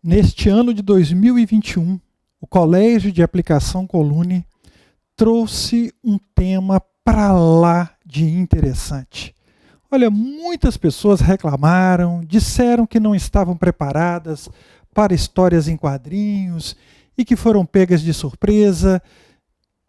Neste ano de 2021, o Colégio de Aplicação Colune trouxe um tema para lá de interessante. Olha, muitas pessoas reclamaram, disseram que não estavam preparadas para histórias em quadrinhos e que foram pegas de surpresa.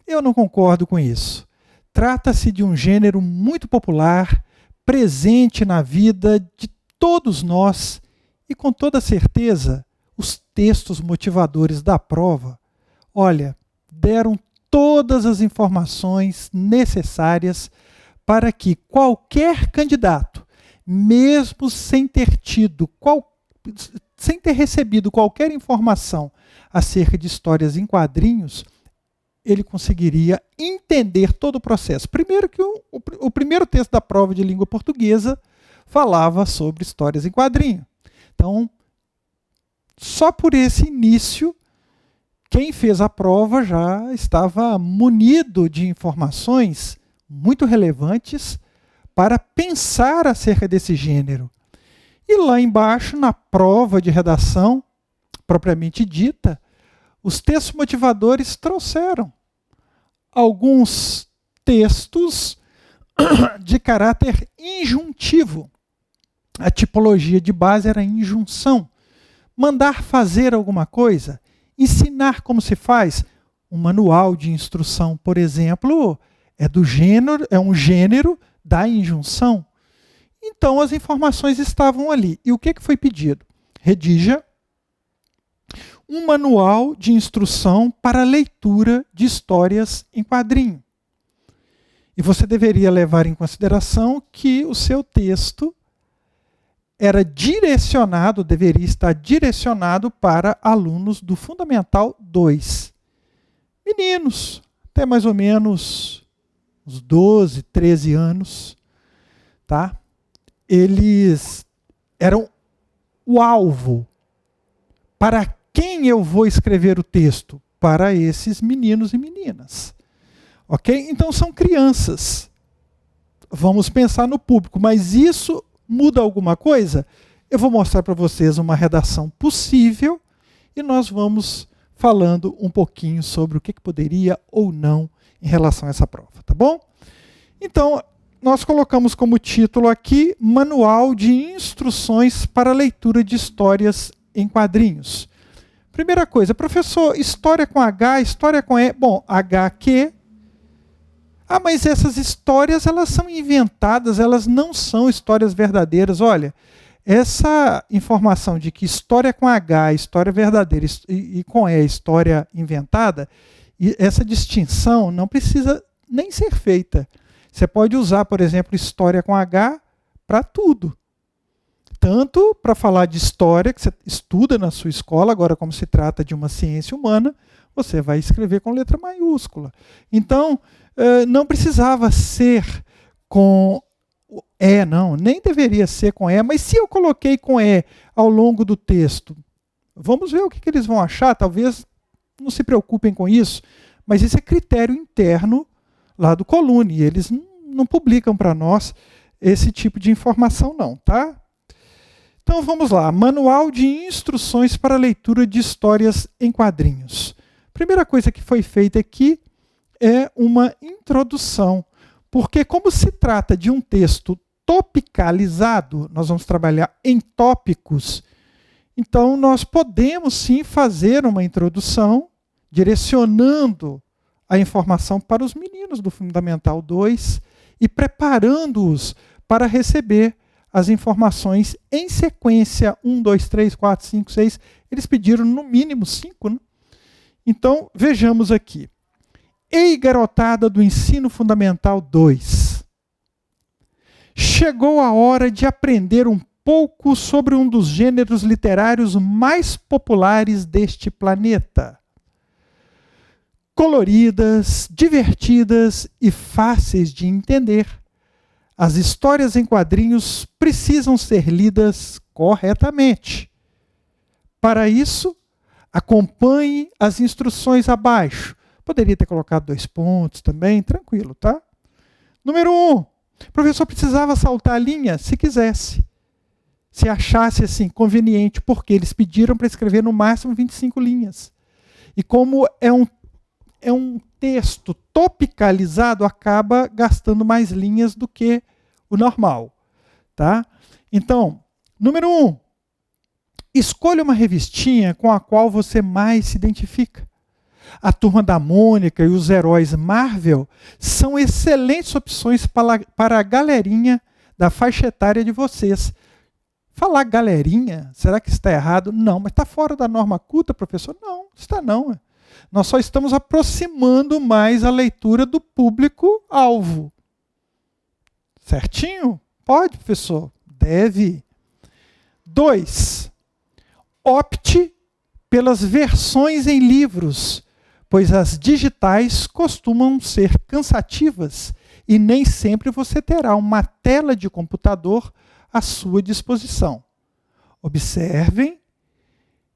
Eu não concordo com isso. Trata-se de um gênero muito popular, presente na vida de todos nós e, com toda certeza, os textos motivadores da prova, olha, deram todas as informações necessárias para que qualquer candidato, mesmo sem ter recebido qualquer informação acerca de histórias em quadrinhos, ele conseguiria entender todo o processo. Primeiro que o primeiro texto da prova de língua portuguesa falava sobre histórias em quadrinho. Então, só por esse início, quem fez a prova já estava munido de informações muito relevantes para pensar acerca desse gênero. E lá embaixo, na prova de redação, propriamente dita, os textos motivadores trouxeram alguns textos de caráter injuntivo. A tipologia de base era injunção. Mandar fazer alguma coisa, ensinar como se faz. Um manual de instrução, por exemplo, é um gênero da injunção. Então as informações estavam ali. E o que foi pedido? Redija um manual de instrução para leitura de histórias em quadrinho. E você deveria levar em consideração que o seu texto deveria estar direcionado para alunos do Fundamental 2. Meninos, até mais ou menos uns 12, 13 anos, tá? Eles eram o alvo. Para quem eu vou escrever o texto? Para esses meninos e meninas. Ok? Então são crianças. Vamos pensar no público, mas isso muda alguma coisa? Eu vou mostrar para vocês uma redação possível e nós vamos falando um pouquinho sobre o que poderia ou não em relação a essa prova, tá bom? Então, nós colocamos como título aqui, Manual de Instruções para Leitura de Histórias em Quadrinhos. Primeira coisa, professor, história com H, história com E, bom, HQ. Ah, mas essas histórias, elas são inventadas, elas não são histórias verdadeiras. Olha, essa informação de que história com H, história verdadeira, e com E, história inventada, e essa distinção não precisa nem ser feita. Você pode usar, por exemplo, história com H para tudo. Tanto para falar de história, que você estuda na sua escola, agora como se trata de uma ciência humana, você vai escrever com letra maiúscula. Então, não precisava ser com E, não, nem deveria ser com E, mas se eu coloquei com E ao longo do texto, vamos ver o que eles vão achar, talvez não se preocupem com isso, mas isso é critério interno lá do Colune, e eles não publicam para nós esse tipo de informação não, tá? Então vamos lá, Manual de Instruções para Leitura de Histórias em Quadrinhos. Primeira coisa que foi feita aqui é uma introdução, porque como se trata de um texto topicalizado, nós vamos trabalhar em tópicos, então nós podemos sim fazer uma introdução direcionando a informação para os meninos do Fundamental 2 e preparando-os para receber as informações em sequência, 1, 2, 3, 4, 5, 6, eles pediram no mínimo 5, né? Então, vejamos aqui. Ei, garotada do Ensino Fundamental 2, chegou a hora de aprender um pouco sobre um dos gêneros literários mais populares deste planeta. Coloridas, divertidas e fáceis de entender, as histórias em quadrinhos precisam ser lidas corretamente. Para isso, acompanhe as instruções abaixo. Poderia ter colocado 2 pontos também, tranquilo, tá? Número 1. O professor precisava saltar a linha se quisesse. se achasse assim conveniente, porque eles pediram para escrever no máximo 25 linhas. E como é um texto topicalizado, acaba gastando mais linhas do que o normal. Tá? Então, número 1, escolha uma revistinha com a qual você mais se identifica. A Turma da Mônica e os heróis Marvel são excelentes opções para a galerinha da faixa etária de vocês. Falar galerinha, será que está errado? Não, mas está fora da norma culta, professor? Não, está não. Nós só estamos aproximando mais a leitura do público-alvo. Certinho? Pode, professor? Deve. 2. Opte pelas versões em livros, pois as digitais costumam ser cansativas e nem sempre você terá uma tela de computador à sua disposição. Observem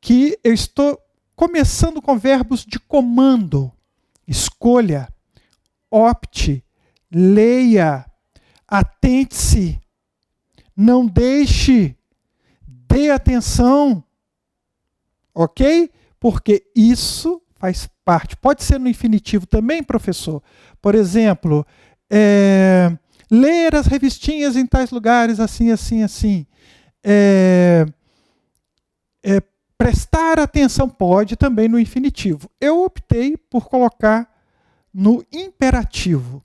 que eu estou começando com verbos de comando. Escolha, opte, leia, atente-se, não deixe, dê atenção, ok? Porque isso faz parte. Pode ser no infinitivo também, professor. Por exemplo, ler as revistinhas em tais lugares, assim, assim, assim. Prestar atenção pode também no infinitivo. Eu optei por colocar no imperativo.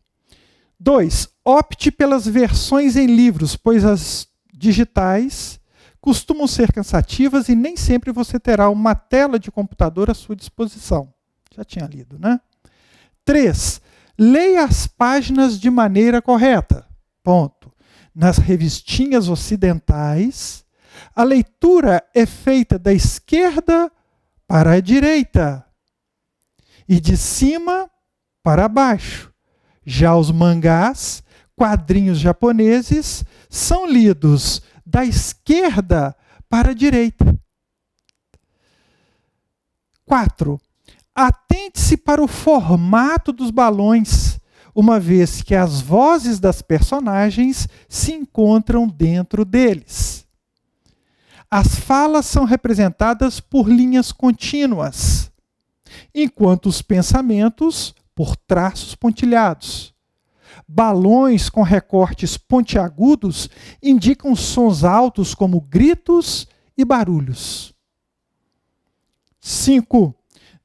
2. Opte pelas versões em livros, pois as digitais costumam ser cansativas e nem sempre você terá uma tela de computador à sua disposição. Já tinha lido, né? 3. Leia as páginas de maneira correta. Ponto. Nas revistinhas ocidentais, a leitura é feita da esquerda para a direita e de cima para baixo. Já os mangás, quadrinhos japoneses, são lidos da esquerda para a direita. 4. Atente-se para o formato dos balões, uma vez que as vozes das personagens se encontram dentro deles. As falas são representadas por linhas contínuas, enquanto os pensamentos por traços pontilhados. Balões com recortes pontiagudos indicam sons altos como gritos e barulhos. 5.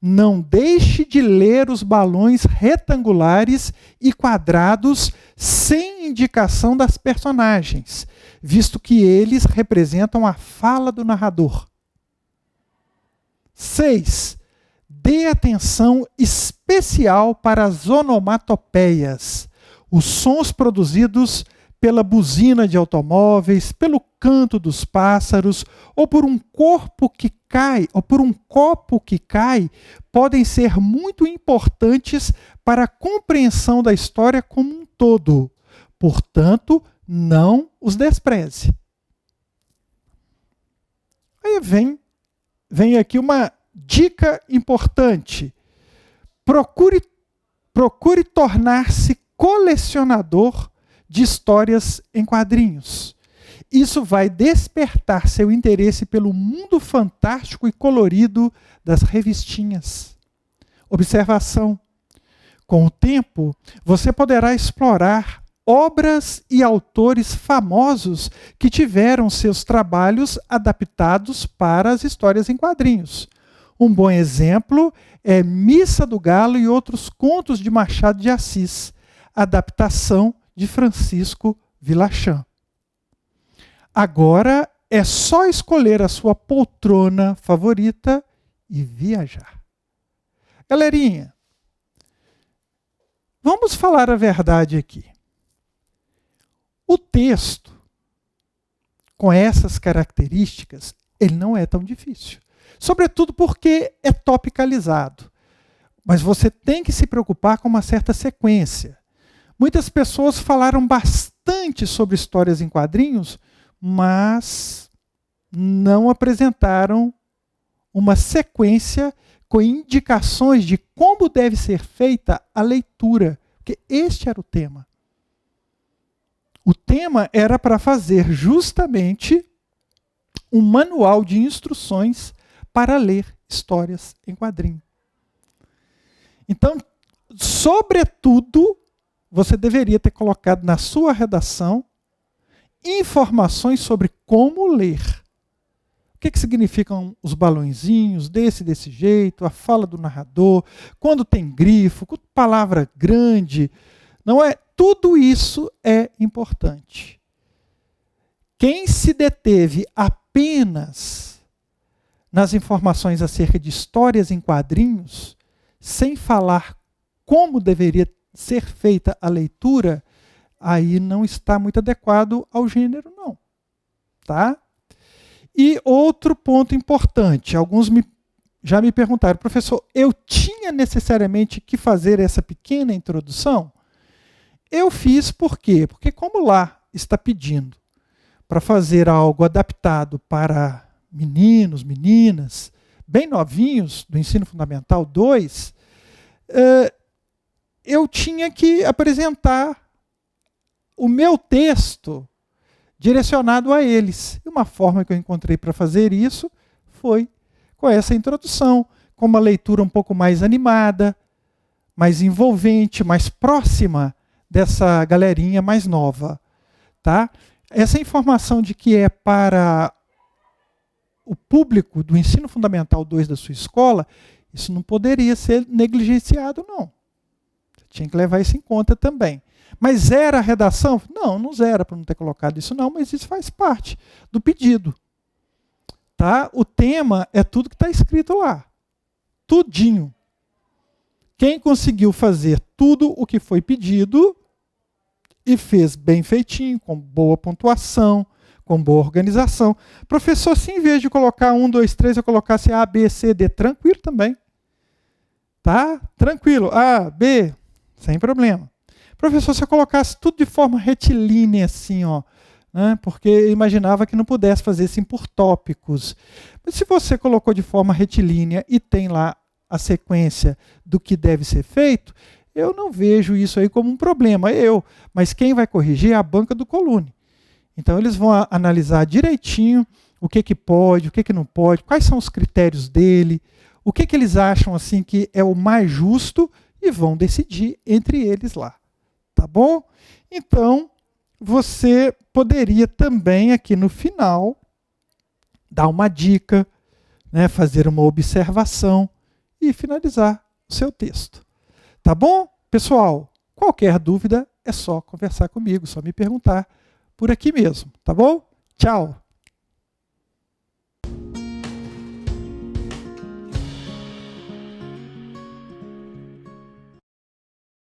Não deixe de ler os balões retangulares e quadrados sem indicação das personagens, visto que eles representam a fala do narrador. 6. Dê atenção especial para as onomatopeias, os sons produzidos pela buzina de automóveis, pelo canto dos pássaros, ou por um corpo que cai, ou por um copo que cai, podem ser muito importantes para a compreensão da história como um todo. Portanto, não os despreze. Aí vem aqui uma dica importante. Procure tornar-se colecionador de histórias em quadrinhos. Isso vai despertar seu interesse pelo mundo fantástico e colorido das revistinhas. Observação. Com o tempo, você poderá explorar obras e autores famosos que tiveram seus trabalhos adaptados para as histórias em quadrinhos. Um bom exemplo é Missa do Galo e Outros Contos de Machado de Assis, adaptação de Francisco Villachan. Agora é só escolher a sua poltrona favorita e viajar. Galerinha, vamos falar a verdade aqui. O texto, com essas características, ele não é tão difícil. Sobretudo porque é topicalizado. Mas você tem que se preocupar com uma certa sequência. Muitas pessoas falaram bastante sobre histórias em quadrinhos, mas não apresentaram uma sequência com indicações de como deve ser feita a leitura, porque este era o tema. O tema era para fazer justamente um manual de instruções para ler histórias em quadrinho. Então, sobretudo, você deveria ter colocado na sua redação informações sobre como ler. O que significam os balõezinhos, desse jeito, a fala do narrador, quando tem grifo, palavra grande, não é? Tudo isso é importante. Quem se deteve apenas nas informações acerca de histórias em quadrinhos, sem falar como deveria ser feita a leitura, aí não está muito adequado ao gênero, não. Tá? E outro ponto importante, alguns já me perguntaram, professor, eu tinha necessariamente que fazer essa pequena introdução? Eu fiz por quê? Porque como lá está pedindo para fazer algo adaptado para meninos, meninas, bem novinhos, do ensino fundamental 2, eu tinha que apresentar o meu texto direcionado a eles. E uma forma que eu encontrei para fazer isso foi com essa introdução, com uma leitura um pouco mais animada, mais envolvente, mais próxima dessa galerinha mais nova. Tá? Essa informação de que é para o público do ensino fundamental 2 da sua escola, isso não poderia ser negligenciado, não. Você tinha que levar isso em conta também. Mas era a redação? Não, não era para não ter colocado isso não, mas isso faz parte do pedido. Tá? O tema é tudo que está escrito lá. Tudinho. Quem conseguiu fazer tudo o que foi pedido e fez bem feitinho, com boa pontuação, com boa organização. Professor, se em vez de colocar 1, 2, 3, eu colocasse A, B, C, D, tranquilo também. Tá? Tranquilo. A, B, sem problema. Professor, se eu colocasse tudo de forma retilínea, assim, ó, né, porque eu imaginava que não pudesse fazer assim por tópicos. Mas se você colocou de forma retilínea e tem lá a sequência do que deve ser feito, eu não vejo isso aí como um problema. Mas quem vai corrigir é a banca do Colune. Então eles vão analisar direitinho o que pode, o que não pode, quais são os critérios dele, o que eles acham assim que é o mais justo e vão decidir entre eles lá. Tá bom? Então, você poderia também aqui no final dar uma dica, né, fazer uma observação e finalizar o seu texto. Tá bom? Pessoal, qualquer dúvida é só conversar comigo, só me perguntar por aqui mesmo, tá bom? Tchau!